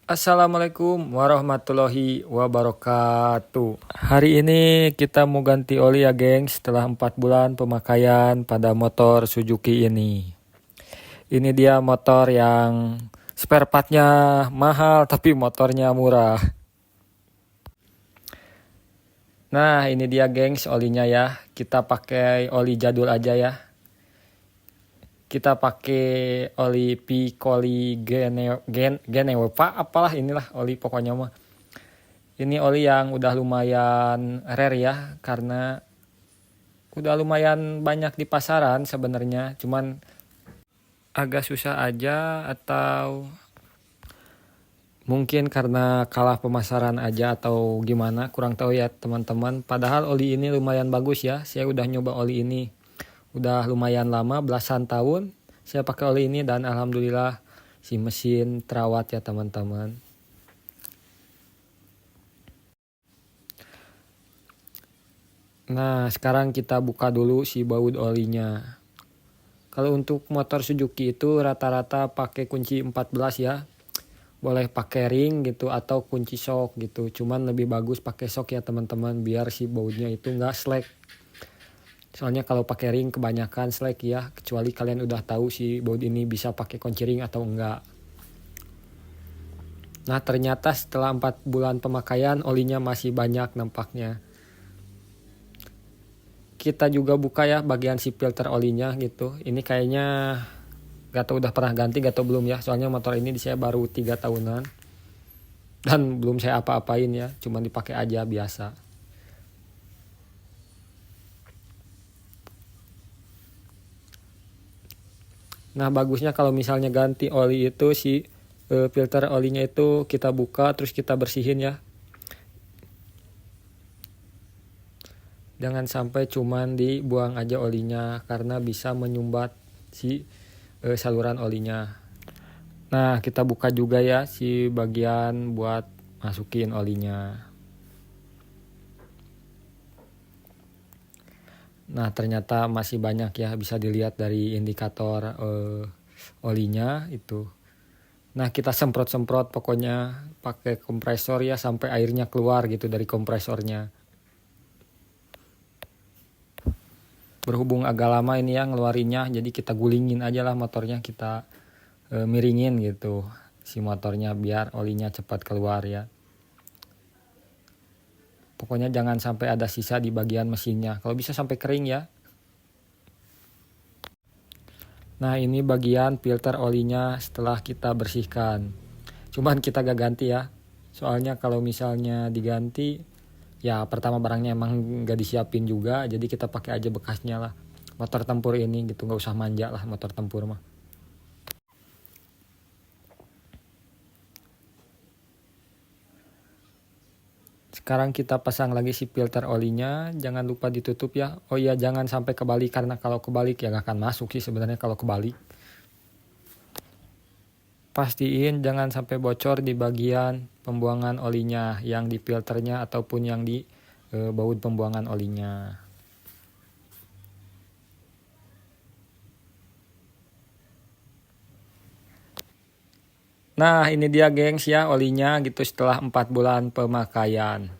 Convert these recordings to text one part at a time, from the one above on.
Assalamualaikum warahmatullahi wabarakatuh. Hari ini kita mau ganti oli ya geng setelah 4 bulan pemakaian pada motor Suzuki ini. Ini dia motor yang spare partnya mahal tapi motornya murah. Nah ini dia gengs olinya ya. Kita pakai oli jadul aja ya. Kita pakai oli Piccoli Genewepa apalah inilah oli pokoknya mah. Ini oli yang udah lumayan rare ya karena udah lumayan banyak di pasaran sebenarnya, cuman agak susah aja atau mungkin karena kalah pemasaran aja atau gimana, kurang tahu ya teman-teman. Padahal oli ini lumayan bagus ya. Saya udah nyoba oli ini udah lumayan lama, belasan tahun saya pakai oli ini dan alhamdulillah si mesin terawat ya teman-teman. Nah sekarang kita buka dulu si baut olinya. Kalau untuk motor Suzuki itu rata-rata pakai kunci 14 ya. Boleh pakai ring gitu atau kunci shock gitu. Cuman lebih bagus pakai shock ya teman-teman biar si bautnya itu nggak slack. Soalnya kalau pakai ring kebanyakan slack ya. Kecuali kalian udah tahu si baut ini bisa pakai kunci ring atau enggak. Nah ternyata setelah 4 bulan pemakaian olinya masih banyak nampaknya. Kita juga buka ya bagian si filter olinya gitu. Ini kayaknya gak tau udah pernah ganti gak tau belum ya. Soalnya motor ini di saya baru 3 tahunan. Dan belum saya apa-apain ya. Cuma dipakai aja biasa. Nah bagusnya kalau misalnya ganti oli itu si filter olinya itu kita buka terus kita bersihin ya. Jangan sampai cuman dibuang aja olinya karena bisa menyumbat si saluran olinya. Nah kita buka juga ya si bagian buat masukin olinya. Nah ternyata masih banyak ya, bisa dilihat dari indikator olinya itu. Nah kita semprot-semprot pokoknya pakai kompresor ya sampai airnya keluar gitu dari kompresornya. Berhubung agak lama ini ya ngeluarinnya, jadi kita gulingin aja lah motornya, kita miringin gitu si motornya biar olinya cepat keluar ya. Pokoknya jangan sampai ada sisa di bagian mesinnya, kalau bisa sampai kering ya. Nah ini bagian filter olinya setelah kita bersihkan. Cuman kita gak ganti ya, soalnya kalau misalnya diganti ya pertama barangnya emang gak disiapin juga, jadi kita pakai aja bekasnya lah. Motor tempur ini gitu, gak usah manja lah motor tempur mah. Sekarang kita pasang lagi si filter olinya, jangan lupa ditutup ya. Oh iya jangan sampai kebalik, karena kalau kebalik ya gak akan masuk sih sebenarnya kalau kebalik. Pastiin jangan sampai bocor di bagian pembuangan olinya, yang di filternya ataupun yang di baut pembuangan olinya. Nah ini dia gengs ya olinya gitu setelah 4 bulan pemakaian.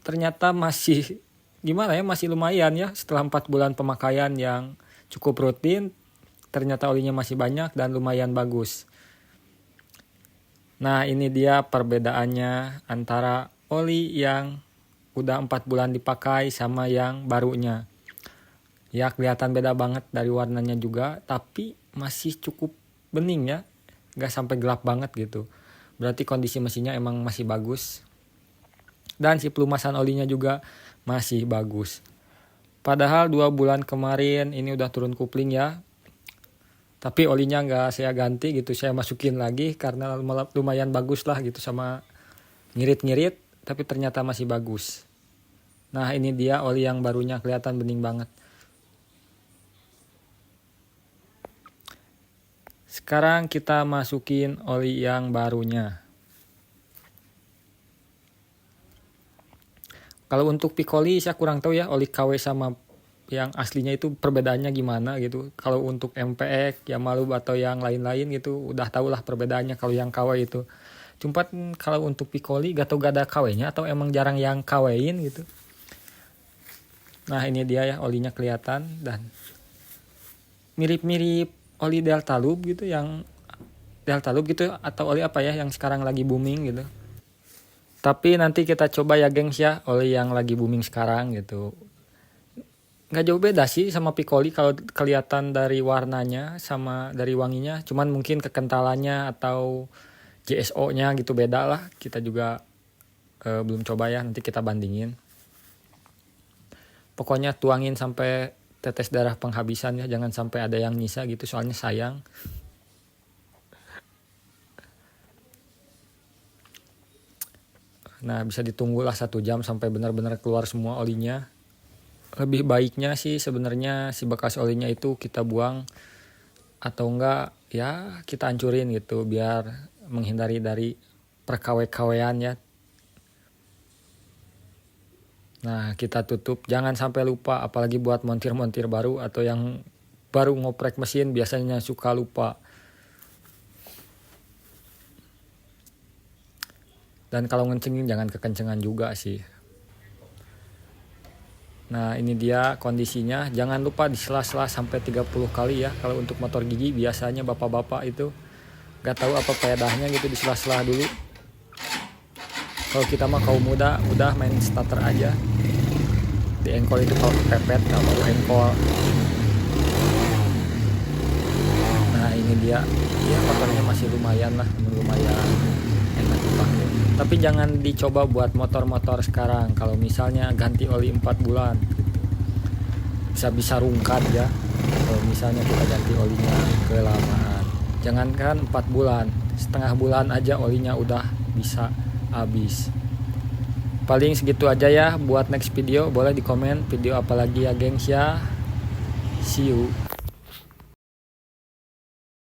Ternyata masih gimana ya, masih lumayan ya setelah 4 bulan pemakaian yang cukup rutin. Ternyata olinya masih banyak dan lumayan bagus. Nah ini dia perbedaannya antara oli yang udah 4 bulan dipakai sama yang barunya. Ya kelihatan beda banget dari warnanya juga, tapi masih cukup bening ya, gak sampai gelap banget gitu. Berarti kondisi mesinnya emang masih bagus. Dan si pelumasan olinya juga masih bagus. Padahal 2 bulan kemarin ini udah turun kupling ya. Tapi olinya gak saya ganti gitu, saya masukin lagi karena lumayan bagus lah gitu sama ngirit-ngirit. Tapi ternyata masih bagus. Nah ini dia oli yang barunya, kelihatan bening banget. Sekarang kita masukin oli yang barunya. Kalau untuk Piccoli saya kurang tahu ya oli KW sama yang aslinya itu perbedaannya gimana gitu. Kalau untuk MPX, Yamalub atau yang lain-lain gitu udah tau lah perbedaannya kalau yang KW itu. Cuma kalau untuk Piccoli gak tau gak ada KW-nya atau emang jarang yang KW-in gitu. Nah ini dia ya olinya kelihatan dan mirip-mirip oli Deltalub gitu, yang Deltalub gitu atau oli apa ya yang sekarang lagi booming gitu. Tapi nanti kita coba ya gengs ya oli yang lagi booming sekarang gitu. Nggak jauh beda sih sama Piccoli kalau kelihatan dari warnanya sama dari wanginya. Cuman mungkin kekentalannya atau JSO-nya gitu beda lah. Kita juga belum coba ya, nanti kita bandingin. Pokoknya tuangin sampai tetes darah penghabisan ya, jangan sampai ada yang nyisa gitu soalnya sayang. Nah bisa ditunggulah 1 jam sampai benar-benar keluar semua olinya. Lebih baiknya sih sebenarnya si bekas olinya itu kita buang atau enggak ya kita hancurin gitu biar menghindari dari perkawe-kawean ya. Nah kita tutup, jangan sampai lupa, apalagi buat montir-montir baru atau yang baru ngoprek mesin biasanya suka lupa. Dan kalau ngencengin jangan kekencengan juga sih. Nah ini dia kondisinya, jangan lupa disela-sela sampai 30 kali ya. Kalau untuk motor gigi biasanya bapak-bapak itu gak tahu apa pedahnya gitu, disela-sela dulu. Kalau kita mah kaum muda udah main starter aja. Di engkol itu kalau kepepet gak baru engkol. Nah ini dia, ya motornya masih lumayan lah, lumayan enak dipakai. Tapi jangan dicoba buat motor-motor sekarang. Kalau misalnya ganti oli 4 bulan gitu. Bisa rungkat ya. Kalau misalnya kita ganti olinya kelamaan. Jangankan 4 bulan, setengah bulan aja olinya udah bisa habis. Paling segitu aja ya. Buat next video boleh di komen video apalagi ya gengs ya. See you.